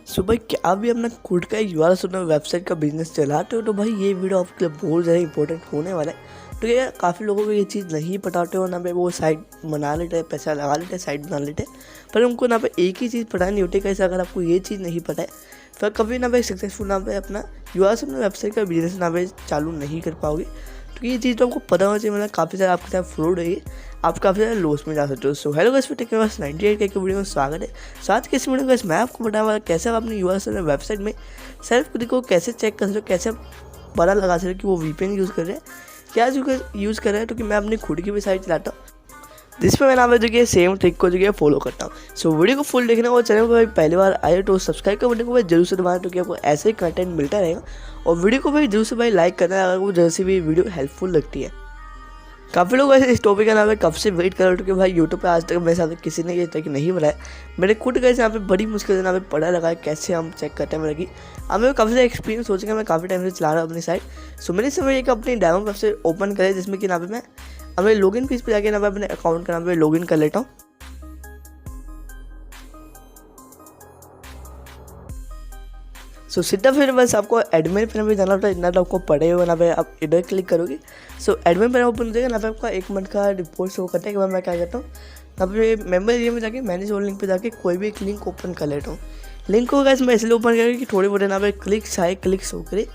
भाई क्या आप भी अपना खुद का यूआरएल सुनना वेबसाइट का बिजनेस चलाते हो तो भाई ये वीडियो आपके लिए बहुत ज़्यादा इंपॉर्टेंट होने वाला है। तो ये काफ़ी लोगों को ये चीज़ नहीं पताते हो ना पे वो साइट बना लेते हैं, पैसा लगा लेते हैं, साइट बना लेते हैं, पर उनको ना पे एक ही चीज़ पता नहीं होती। कैसे अगर आपको ये चीज़ नहीं पता है फिर कभी ना पे सक्सेसफुल ना पे अपना यूआरएल सुनना वेबसाइट का बिजनेस ना पे चालू नहीं कर पाओगे। तो ये चीज़ तो आपको पता होना चाहिए। मतलब काफ़ी सारा आपके साथ फ्रॉड है, आप काफ़ी ज़्यादा लॉस में जा सकते हो। So hello guys, take care 98 के वीडियो में स्वागत है। साथ के इस वीडियो में मैं आपको बताऊंगा कैसे आप अपनी यूआरएल वेबसाइट में सेल्फ खुद को कैसे चेक कर सकते हो, कैसे पता लगा सकते हो कि वो वीपीएन यूज़ कर रहे हैं, क्या यूज़ कर रहे हैं। तो कि मैं अपनी खुद की भी साइट चलाता हूँ जिसमें मैं नाम जो कि सेम ट्रिक को जो कि फॉलो करता हूँ। सो वीडियो को फुल देखना और चैनल को भाई पहली बार आए तो सब्सक्राइब का बटन को भाई जरूर से दबाना, तो कि आपको ऐसे ही कंटेंट मिलता रहेगा। और वीडियो को भाई जरूर से भाई लाइक करना है अगर वो जैसे भी वीडियो हेल्पफुल लगती है। काफ़ी लोग ऐसे इस टॉपिक का नाम है कब से वेट कर रहे हो, क्योंकि भाई यूट्यूब पे आज तक मेरे साथ किसी ने ये तक नहीं बनाया। मैंने खुद कैसे यहाँ पे बड़ी मुश्किल से यहाँ पे पढ़ा लगा है कैसे हम चेक करते हैं। मेरा कि अब मेरे काफ़ी ज़्यादा एक्सपीरियंस हो चुका है, मैं काफ़ी टाइम से चला रहा हूँ अपनी साइट। सो मैंने समय एक अपनी डेमो वेबसाइट ओपन करें जिसमें कि यहाँ पे मैं हमें लॉगिन पेज पे जाके यहाँ पे अपने अकाउंट का नाम पे लॉगिन कर लेता हूँ। सो सीधा फिर बस आपको एडमिन पैनल पे जाना होता है। इतना तो आपको पड़े हुए ना पे आप इधर क्लिक करोगे। सो एडमिन पैनल ओपन हो जाएगा। ना पे आपका 1 मंथ का रिपोर्ट शो करता है कि मैं क्या करता हूँ, यहाँ पे मेम्बर एरिया में जाके मैनेज और लिंक पे जाके कोई भी एक लिंक ओपन कर लेता हूँ। लिंक को गाइस मैं इसलिए ओपन करूँगी कि थोड़ी बहुत यहाँ पे क्लिक शो करे,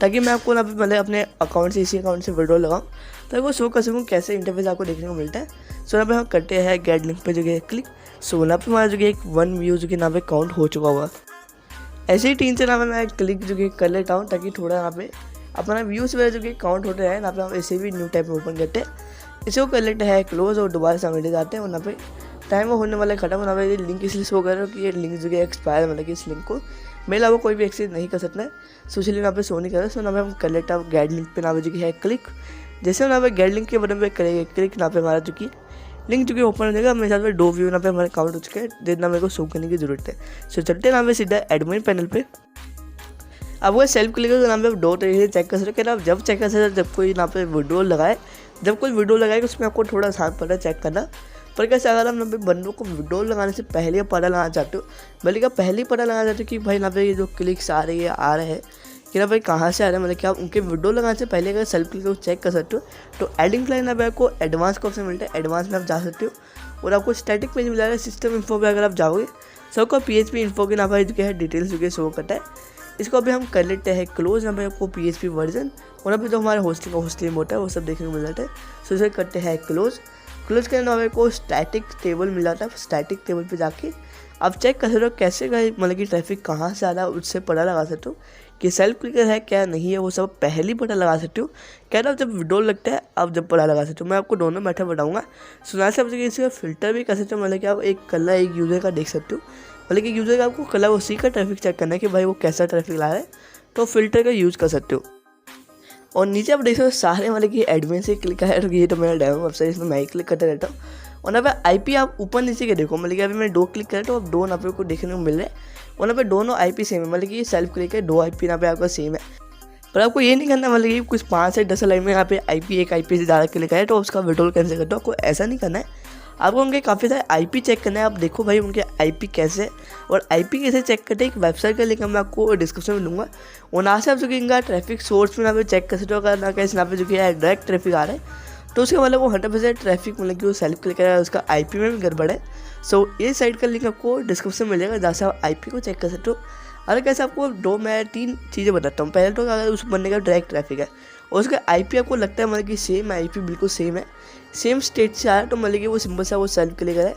ताकि मैं आपको यहाँ पे मतलब अपने अकाउंट से इसी अकाउंट से विड्रॉल लगाऊँ तो वो शो कर सकूँ कैसे इंटरफेस आपको देखने को मिलता है। सो यहाँ पे हम करते हैं गेट लिंक पे जो कि क्लिक। सो यहाँ पे हमारा जो कि एक 1 व्यू जो कि यहाँ पे काउंट हो चुका हुआ। ऐसे ही 3 से ना मैं क्लिक जो कि कर लेता हूँ ताकि थोड़ा यहाँ पे अपना व्यूज़ वगैरह जो कि काउंट होते हैं। यहाँ पे हम ऐसे भी न्यू टाइप में ओपन करते हैं, इसे को कर लेते हैं क्लोज और दोबारा से हम जाते हैं। और यहाँ पे टाइम होने वाला खत्म होना पे लिंक इसलिए शो कर रहा हूँ कि ये लिंक जो कि एक्सपायर, मतलब कि इस लिंक को मेरे अलावा कोई भी एक्सेस नहीं कर सकता है। सो इसलिए यहाँ पे शो नहीं कर रहा। सो यहाँ पे हम कर लेते हैं गाइड लिंक पे यहाँ पे जो कि है क्लिक। जैसे हम यहाँ पे गाइड लिंक के बटन पे करेंगे क्लिक, यहाँ पे हमारा जो कि लिंक जो कि ओपन हो जाएगा। मेरे साथ में 2 व्यू यहाँ पे हमारे काउंट हो चुके हैं जितना मेरे को शो करने की जरूरत है। सो चलते हैं यहाँ पे सीधा एडमिन पैनल पे। अब वो सेल्फ क्लिक के नाम पे आप 2 तरीके से चेक कर सकते हो। आप जब चेक कर सकते हो जब कोई यहाँ पे विड्रॉल लगाए, जब कोई विड्रॉल लगाएगा उसमें आपको थोड़ा आसान पड़ता है चेक करना। पर कैसे अगर हम यहाँ पे बंदों को विड्रॉल लगाने से पहले पता लगाना चाहते हो, बल्कि आप पहले ही पता लगाना चाहते हो कि भाई यहाँ पे ये जो क्लिक्स आ रही है आ रहे हैं कि ना भाई कहाँ से आ रहे हैं, मतलब कि आप उनके विड्रॉल लगाने से पहले अगर सेल्फ क्लिक को चेक कर सकते हो तो एडिंग प्लान यहाँ पे आपको एडवांस का ऑप्शन मिलता है। एडवांस में आप जा सकते हो और आपको स्टैटिक पेज मिला है सिस्टम इन्फो पे। अगर आप जाओगे सबको PHP इन्फो के यहाँ पर जो है डिटेल्स जो कि शो करता है। इसको अभी हम कर लेते हैं क्लोज। यहाँ पे आपको PHP वर्जन और यहाँ पे जो हमारे होस्टिंग होता है वो सब देखने को मिल जाता है। सो इसे करते हैं क्लोज करने हमारे को स्टैटिक टेबल मिल जाता है। स्टैटिक टेबल पे जाके आप चेक कर सकते हो कैसे का मतलब कि ट्रैफिक कहाँ से आ रहा है, उससे पता लगा सकते हो कि सेल्फ क्लिकर है क्या नहीं है, वो सब पहले ही पता लगा सकते हो। क्या ना जब विड्रॉल लगता है आप जब पता लगा सकते हो। मैं आपको दोनों मेथड बताऊँगा। सुना से आप इसका फिल्टर भी कर सकते हो, मतलब कि आप एक कलर एक यूज़र का देख सकते हो, मतलब कि यूज़र का आपको कलर उसी का ट्रैफिक चेक करना है कि भाई वो कैसा ट्रैफिक ला रहा है, तो फिल्टर का यूज़ कर सकते हो। और नीचे आप देख सकते हो सारे मतलब कि एडमिन से क्लिक है, तो ये तो मेरा डेमो वेबसाइट इसमें मैं ही क्लिक करते रहता हूँ। और यहाँ पे IP आप ऊपर नीचे के देखो, मतलब कि अभी मैं 2 क्लिक करें तो अब 2 यहाँ पे को देखने को मिल रहा है। और यहाँ पे दोनों IP सेम है, मतलब कि सेल्फ क्लिक है 2 IP यहाँ पे आपका सेम है। पर आपको ये नहीं करना मतलब कि कुछ 5 से 10 लाइन में यहाँ पे एक IP से ज़्यादा क्लिक है तो उसका विड्रॉल कैंसिल कर दो। आपको ऐसा नहीं करना है, आपको उनके काफ़ी सारे IP चेक करना है। आप देखो भाई उनके IP कैसे है और IP कैसे चेक करते हैं। एक वेबसाइट का लिंक मैं आपको डिस्क्रिप्शन में दूंगा और ना से आप जो कि इनका ट्रैफिक सोर्स में यहाँ पे चेक कर सकते हो। अगर ना कैसे यहाँ पे जो कि डायरेक्ट ट्रैफिक आ रहा है तो उसका मतलब वो 100% ट्रैफिक मतलब कि वो सेल्फ क्लिक है, उसका IP में भी गड़बड़ है। सो ये साइट का लिंक आपको डिस्क्रिप्शन में मिलेगा जहाँ से आप IP को चेक कर सकते हो। अगर कैसे आपको मैं 3 चीज़ें बताता हूँ। पहले तो अगर उस बंदे का डायरेक्ट ट्रैफिक है और उसका IP आपको लगता है मतलब कि सेम IP बिल्कुल सेम है, सेम स्टेट से आया, तो मतलब कि वो सिंपल सा वो सेल्फ क्लिक है।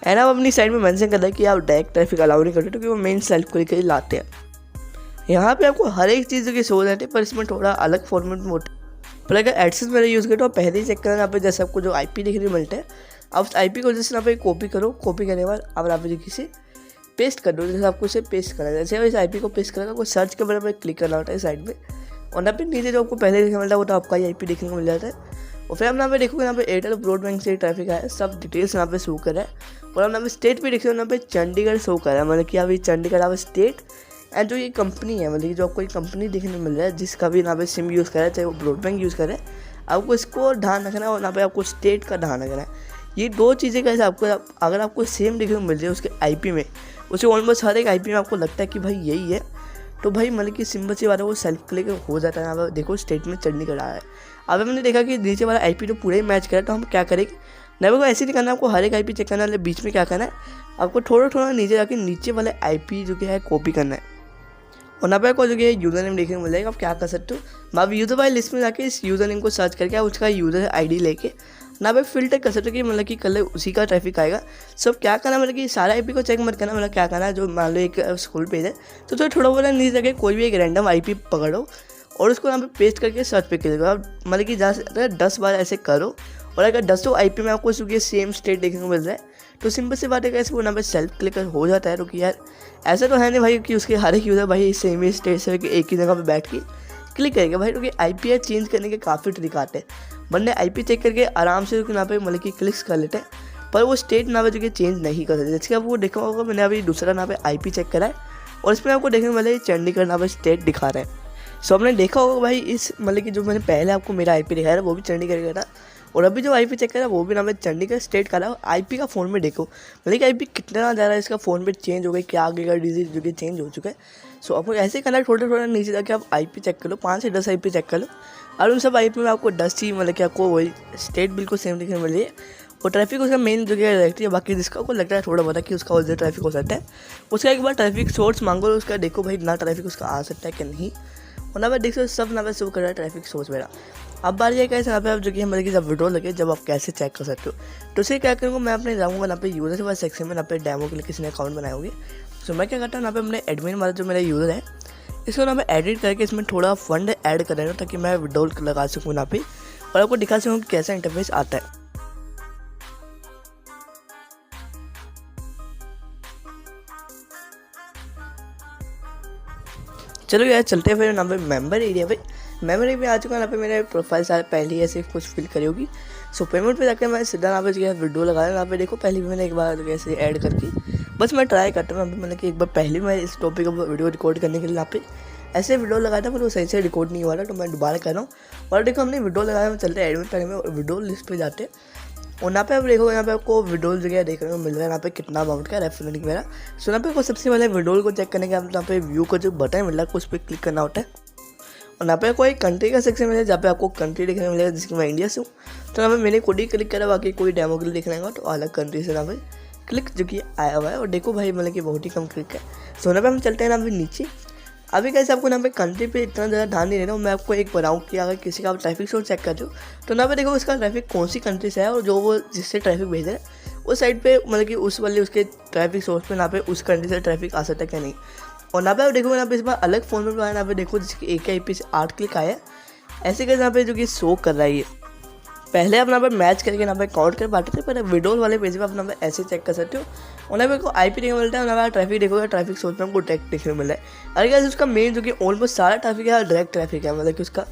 एंड आप अपनी साइड में मेंशन करता है कि आप डायरेक्ट ट्रैफिक अलाउ नहीं करते क्योंकि वो मेन सेल्फ क्लिक ही लाते हैं। यहाँ पे आपको हर एक चीज़ की शो जाती है पर इसमें थोड़ा अलग फॉर्मेट में होता है। पर अगर एडसेंस मेरा यूज़ करो तो पहले ही चेक करना यहाँ पे जैसे आपको जो IP देखने को मिलता है आप उस IP को जैसे यहाँ पे कॉपी करो। कॉपी करने के बाद आप यहाँ पे किसी पेस्ट कर दो, जैसे आपको इसे पेस्ट करना है। जैसे इस IP को पेस्ट करना आपको सर्च के बटन पर क्लिक करना होता है साइड में, और यहाँ पे नीचे जो आपको पहले देखने को मिलता है वो तो आपका ही IP देखने को मिल जाता है। और फिर आप यहाँ पे देखोगे यहाँ पे एयरटेल ब्रॉडबैंड से ट्रैफिक है, सब डिटेल्स यहाँ पे शो कर रहा है। और आप यहाँ पे स्टेट पे देखते हो यहाँ पे चंडीगढ़ शो कर रहा है, मतलब कि अभी चंडीगढ़ आप स्टेट एंड जो ये कंपनी है मतलब कि जो आपको एक कंपनी देखने को मिल रहा है जिसका भी यहाँ पे सिम यूज़ कर रहा है, चाहे वो ब्रॉडबैंड यूज़ कर रहा है, आपको इसको ध्यान रखना है। और यहाँ पे आपको स्टेट का ध्यान रखना है। ये 2 चीज़ें कैसे आपको अगर आपको सेम देखने को मिल जाए उसके IP में, उसे ऑलमोस्ट हर एक IP में आपको लगता है कि भाई यही है, तो भाई मतलब कि सिंपल सी बात है, वो सेल्फ क्लिक हो जाता है। यहाँ पर देखो स्टेट में चंडीगढ़ आ रहा है। अब हमने देखा कि नीचे वाला IP तो पूरा ही मैच करा, तो हम क्या करेंगे, नहीं को ऐसे नहीं करना, आपको हर एक IP चेक करना है। बीच में क्या करना है, आपको थोड़ा थोड़ा नीचे जाके नीचे वाले IP जो कि है कॉपी करना है, और ना पे आपको जो कि यूज़र नेम देखने को मिल जाएगा। आप क्या कर सकते हो, आप यूज़र वाली लिस्ट में जाके इस यूज़र नेम को सर्च करके आप उसका यूज़र ID लेके ना पे फिल्टर कर सकते हो कि मतलब कि कल उसी का ट्रैफिक आएगा। सब क्या करना, मतलब कि सारा IP को चेक मत करना, मतलब क्या करना है, जो मान लो एक स्कूल पेज है तो थोड़ा बहुत नीचे जाके कोई भी एक रैंडम IP पकड़ो और उसको यहाँ पे पेस्ट करके सर्च पे क्लिक करो। आप मतलब कि ज़्यादा 10 बार ऐसे करो, और अगर 10 IP में आपको चूँकि सेम स्टेट देखने को मिल रहा है तो सिंपल सी बात है कैसे वो यहाँ पे सेल्फ क्लिक हो जाता है। क्योंकि यार ऐसा तो है नहीं भाई कि उसके हर एक यूज़र भाई सेम ही स्टेट से एक ही जगह पे बैठ के क्लिक करेगा भाई, क्योंकि IP चेंज करने के काफ़ी तरीका आते हैं। बंदे IP चेक करके आराम से यहाँ पे मतलब कि क्लिक्स कर लेते हैं, पर वो स्टेट ना पे जो कि चेंज नहीं कर सकते। जैसे कि आपको देखा होगा, मैंने अभी दूसरा ना पे IP चेक करा है और इसमें आपको देखने वाले चंडीगढ़ ना पे स्टेट दिखा रहे हैं। सो आपने देखा होगा भाई इस मतलब कि जो मैंने पहले आपको मेरा IP दिखाया था वो भी चंडीगढ़ का था, और अभी जो IP चेक करा वो भी ना मैं चंडीगढ़ स्टेट का था। IP का फ़ोन में देखो मतलब कि IP कितना ज़्यादा इसका फ़ोन पे चेंज हो गई, क्या आगे का डिजीज जो कि चेंज हो चुका है। सो आपको ऐसे करना है, थोड़ा नीचे जाके आप IP चेक कर लो, 5 से 10 IP चेक कर लो, और उन सब IP में आपको 10 ही मतलब कि आपको वही स्टेट बिल्कुल सेम दिखने मिल रही है, और ट्रैफिक उसका मेन जो है रहती है। बाकी जिसका आपको लगता है थोड़ा बहुत कि उसका और ट्रैफिक हो सकता है, उसका एक बार ट्रैफिक सोर्स मांगो, उसका देखो भाई ना ट्रैफिक उसका आ सकता है कि नहीं, और ना मैं देख सकते सब ना मैं शो कर रहा है ट्रैफिक सोर्स मेरा। अब बात यह कैसे यहाँ पे आप जो कि मतलब कि जब विड्रॉल लगे जब आप कैसे चेक कर सकते हो, तो उसे क्या करूँगा, मैं अपने जाऊँगा यहाँ पे यूज़र वाले सेक्शन में, यहाँ पे डेमो के लिए किसी ने अकाउंट बनाए होंगे। सो मैं क्या करता हूँ, यहाँ पे अपने एडमिन वाला जो मेरा यूज़र है इसको ना मैं एडिट करके इसमें थोड़ा फंड ऐड कर रहा हूँ ताकि मैं विड्रॉल लगा सकूँ यहाँ पे, और आपको दिखा सकूँ कैसा इंटरफेस आता है। चलो यार चलते हैं फिर यहाँ पे मेंबर एरिया पे। मेंबर एरिया पे आ चुका है, यहाँ पे मेरे प्रोफाइल सारे पहले ही ऐसे कुछ फिल करी होगी। सो पेमेंट पे जाकर मैं सीधा यहाँ पे जो है वीडियो लगा रहा, यहाँ पे देखो पहले भी मैंने एक बार ऐसे ऐड करके बस मैं ट्राई करता हूँ। मतलब कि एक बार पहले मैं इस टॉपिक का वीडियो रिकॉर्ड करने के लिए यहाँ पे ऐसे वीडियो लगाया था, पर वो सही से रिकॉर्ड नहीं हुआ था, तो मैं दोबारा कर रहा हूँ। और देखो हमने वीडियो लगाया, हम चलते हैं एडमिन पैनल में और वीडियो लिस्ट पे जाते हैं, और यहाँ पे आप देखो यहाँ पे आपको विड्रॉल जगह देखने को मिल रहा है, यहाँ पे कितना अमाउंट का रेफरेंस मेरा। सो यहाँ पे आपको सबसे पहले विड्रॉल को चेक करने के यहाँ पे व्यू का जो बटन मिल रहा है उस पर क्लिक करना होता है, और यहाँ पे कोई कंट्री का सेक्शन मिलेगा जहाँ पे आपको कंट्री देखने को मिलेगा, जिसकी मैं इंडिया से हूँ। तो यहाँ पे मैंने खुद ही क्लिक करा, बाकी कोई डेमो के लिए देखना होगा तो अलग कंट्री से यहाँ पे क्लिक जो कि आया हुआ है, और देखो भाई मतलब कि बहुत ही कम क्लिक है। सो यहाँ पे हम चलते हैं यहाँ पे नीचे। अभी कैसे आपको यहाँ पे कंट्री पे इतना ज़्यादा ध्यान नहीं देना, मैं आपको एक बताऊँ कि अगर किसी का आप ट्रैफिक सोर्स चेक करते हो तो यहाँ पे देखो उसका ट्रैफिक कौन सी कंट्री से है, और जो वो जिससे ट्रैफिक भेज रहा है उस साइड पे मतलब कि उस वाले उसके ट्रैफिक सोर्स पे यहाँ पे उस कंट्री से ट्रैफिक आ सकता है क्या नहीं। और यहाँ पे आप देखो यहाँ पे इस बार अलग फ़ोन में यहाँ पे देखो जिसकी एक IP से 8 क्लिक आया है, ऐसे कैसे यहाँ पे जो कि शो कर रहा है ये। पहले आप यहाँ पे मैच करके यहाँ पे काउंट कर पाते थे, पर विड्रॉल वाले पेज पे आप यहाँ पे ऐसे चेक कर सकते हो, और यहाँ पे को IP देखने को मिलता है, यहाँ पे ट्रैफिक देखोगे ट्रैफिक सोर्स में आपको डायरेक्ट देखने को मिल रहा है। अरे क्या उसका मेन जो कि ऑलमोस्ट सारा ट्रैफिक है डायरेक्ट ट्रैफिक है, मतलब कि उसका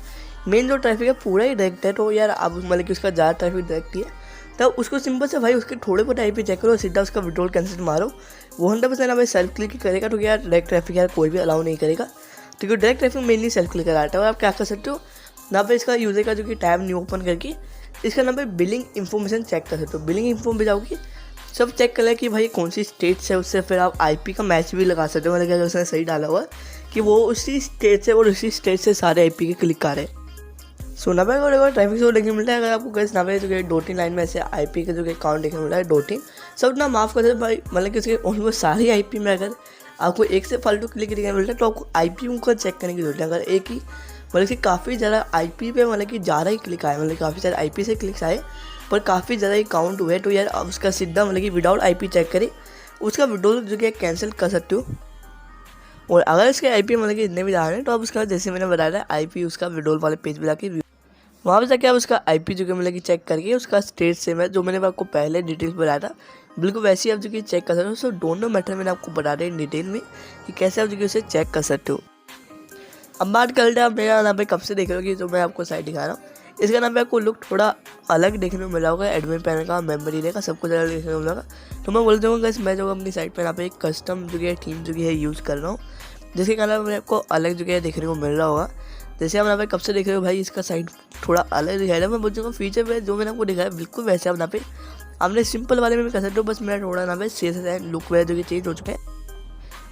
मेन जो ट्रैफिक है पूरा ही डायरेक्ट है। तो यार आप मतलब कि उसका ज़्यादा ट्रैफिक डायरेक्ट ही है, तब उसको सिंपल से भाई उसके थोड़े बहुत IP चेक करो, सीधा उसका विड्रॉल कैंसिल मारो, वो 100% ना भाई सेल्फ क्लिक ही करेगा। तो यार डायरेक्ट ट्रैफिक यार कोई भी अलाउ नहीं करेगा, क्योंकि direct traffic mainly self click कराता है। और आप क्या कर सकते हो, यहाँ पे इसका यूज़र का जो कि टैब न्यू ओपन करके इसका यहाँ पे बिलिंग इन्फॉर्मेशन चेक कर सकते हो। बिलिंग इन्फॉर्म पे जाओगे सब चेक कर ले कि भाई कौन सी स्टेट से, उससे फिर आप IP का मैच भी लगा सकते हो, मतलब अगर उसने सही डाला हुआ कि वो उसी स्टेट से और उसी स्टेट से सारे IP के क्लिक आ रहे हैं। सो ना भाई और ट्रैफिक शो देखने मिलता है। अगर आपको कैसे ना भाई जो कि 2-3 लाइन में ऐसे IP का जो कि अकाउंट देखने मिल रहा है 2-3 सब ना माफ़ कर दे भाई, मतलब कि उसके ऑलमोस्ट सारी IP में अगर आपको एक से फालतू क्लिक देखने मिलता है तो आपको IP को चेक करने की जरूरत है। अगर एक ही मतलब कि काफ़ी ज़्यादा IP पे मतलब कि ज़्यादा ही क्लिक आए, मतलब काफ़ी ज़्यादा IP से क्लिक्स आए पर काफ़ी ज़्यादा ही काउंट हुए, तो यार अब उसका सीधा मतलब कि विदाउट IP चेक करें उसका विड्रॉल जो कि कैंसिल कर सकते हो। और अगर इसके IP मतलब कि इतने भी जा रहे हैं तो आप उसका जैसे मैंने बताया था IP उसका विड्रॉल वाले पेज पे जाके वहाँ पे जाके आप उसका IP जो कि मतलब कि चेक करके उसका स्टेट से मैं जो मैंने आपको पहले डिटेल्स बताया था बिल्कुल वैसे ही आप जो कि चेक कर सकते हो। सो दोनों मैटर मैंने आपको बता दें डिटेल में कि कैसे आप जो कि उसे चेक कर सकते हो। अब बात कर लेते हैं आप मेरा यहाँ पे कब से देख रहे हो कि जो मैं आपको साइट दिखा रहा हूँ इसका नाम पे आपको लुक थोड़ा अलग देखने को मिला होगा, एडमिन पैनल का, मेंबर एरिया का, सब कुछ अलग देखने को मिलेगा। तो मैं बोल दूँगा मैं जो अपनी साइट पर यहाँ पे एक कस्टम जो है थीम जो है यूज़ कर रहा हूँ, जिसके कारण मेरे आपको अलग जो है देखने को मिल रहा होगा। जैसे आप यहाँ पे कब से देख रहे हो भाई इसका साइड थोड़ा अलग दिखाया है, मैं बोल दूँगा फीचर पे जो मैंने आपको दिखाया बिल्कुल वैसे आप यहाँ पे आपने सिंपल वाले में भी कर सकते हो, बस मेरा थोड़ा यहाँ पे से लुक वगैरह जो कि चेंज हो चुका है।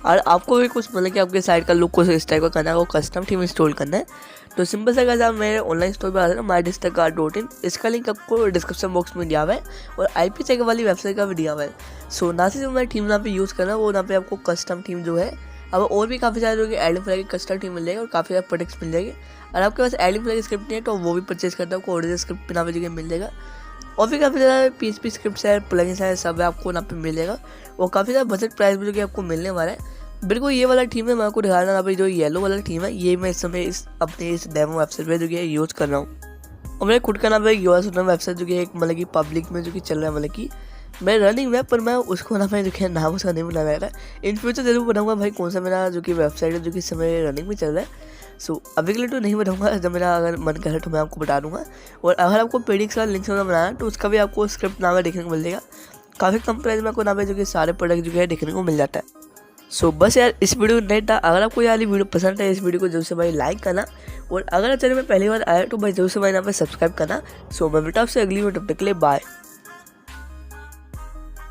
और आपको भी कुछ मतलब कि आपके साइट का लुक कुछ इस टाइप का करना है, वो कस्टम थीम इंस्टॉल करना है, तो सिंपल सा गाइस आप मेरे ऑनलाइन स्टोर पर आ जाना mydistractcard.in। इसका लिंक आपको डिस्क्रिप्शन बॉक्स में दिया हुआ है और IP चेक वाली वेबसाइट का भी दिया हुआ है। सो ना से जो मैं थीम यहाँ पे यूज़ करना है वो यहाँ पे आपको कस्टम थीम जो है, अब और भी काफ़ी सारे जो कि एडम फ्लैग की कस्टम थीम मिल जाएगी और काफ़ी सारे प्रोडक्ट्स मिल जाएगी। और आपके पास एडम फ्लैग स्क्रिप्ट नहीं है तो वो भी परचेज करता है, आपको ओरिजिनल स्क्रिप्ट यहाँ पे जो मिल जाएगा। और भी काफ़ी ज़्यादा PHP स्क्रिप्ट्स है, प्लगइन्स है, सब है आपको यहाँ पे मिलेगा और काफ़ी ज़्यादा बजट प्राइस में जो कि आपको मिलने वाला है। बिल्कुल ये वाला थीम है, मैं आपको दिखा रहा हूँ। अभी जो येलो वाला थीम है ये मैं इस समय अपने इस डेमो वेबसाइट पे जो कि यूज़ कर रहा हूँ। और मेरे खुद का नाम है योआसुनम वेबसाइट, जो कि एक मतलब कि पब्लिक में जो कि चल रहा है, मतलब कि मैं रनिंग में, पर मैं उसको ना मैं जो कि नाम उसका नहीं बनाया रहा है। इन फ्यूचर जरूर बनाऊंगा भाई कौन सा मेरा जो कि वेबसाइट है जो कि इस समय रनिंग में चल रहा है। सो अभी के लिए तो नहीं बताऊंगा, जब मेरा अगर मन करे तो मैं आपको बता दूंगा। और अगर आपको पेडिक्स का लिंक से बनाना तो उसका भी आपको स्क्रिप्ट नाम देखने को मिल जाएगा। काफ़ी कम प्राइस में आपको नाम है जो कि सारे प्रोडक्ट जो है देखने को मिल जाता है। सो बस यार इस वीडियो नहीं था, अगर आपको ये वाली वीडियो पसंद है इस वीडियो को जरूर से भाई लाइक करना, और अगर चैनल में पहली बार आया तो भाई जरूर से भाई यहाँ पे सब्सक्राइब करना। सो मैं बेटा आपसे अगली वीडियो तब तक के लिए बाय।